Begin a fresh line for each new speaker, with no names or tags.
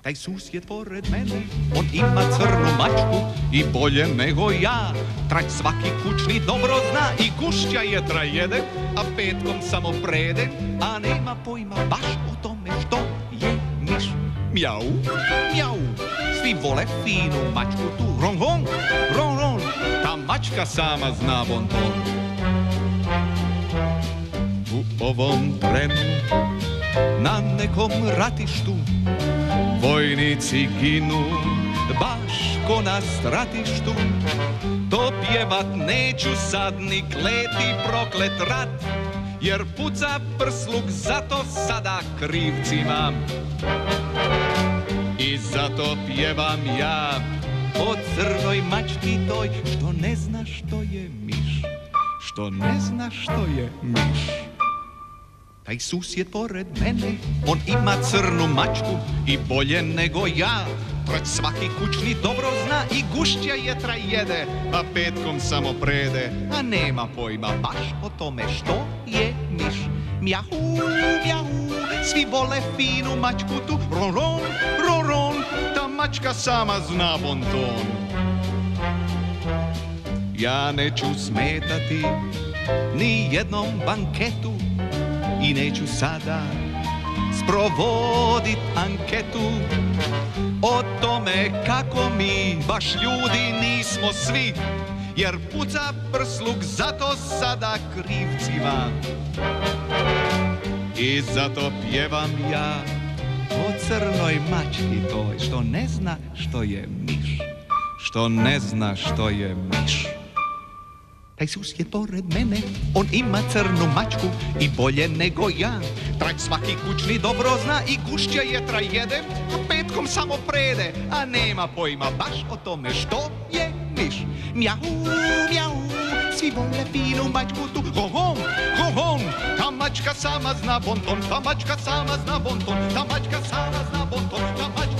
Taj susjed pored mene, on ima crnu mačku i bolje nego ja. Trać svaki kućni dobro zna i gušća jetra jede, a petkom samo prede, a nema pojma baš o tome što je miš. Mjau, mjau, svi vole finu mačku tu. Ron, ron, ron, ron, ta mačka sama zna bonton. U ovom trenu na nekom ratištu vojnici ginu, baš ko na stratištu. To pjevat neću sad, ni kleti proklet rat, jer puca prsluk, zato sada krivcima. I zato pjevam ja o crnoj mački toj, što ne zna što je miš, što ne zna što je miš. Taj susjed pored mene, on ima crnu mačku i bolje nego ja. Trać svaki kućni dobro zna i gušća jetra jede, a petkom samo prede, a nema pojma baš o tome što je miš. Mjahu, mjahu, svi vole finu mačku tu. Ron, ron, ron, ron, ta mačka sama zna bonton. Ja neću smetati ni jednom banketu i neću sada sprovodit anketu o tome kako mi baš ljudi nismo svi, jer puca prsluk, zato sada krivcima. I zato pjevam ja o crnoj mački toj, što ne zna što je miš, što ne zna što je miš. Taj susjed pored mene, on ima crnu mačku i bolje nego ja. Trać svaki kućni dobro zna i gušća jetra jede, a petkom samo prede, a nema pojma baš o tome što je miš. Mjau, mjau, svi vole finu mačku tu. Hon, hon, hon, hon, ta mačka sama zna bonton, ta mačka sama zna bonton, ta mačka sama zna bonton, ta mačka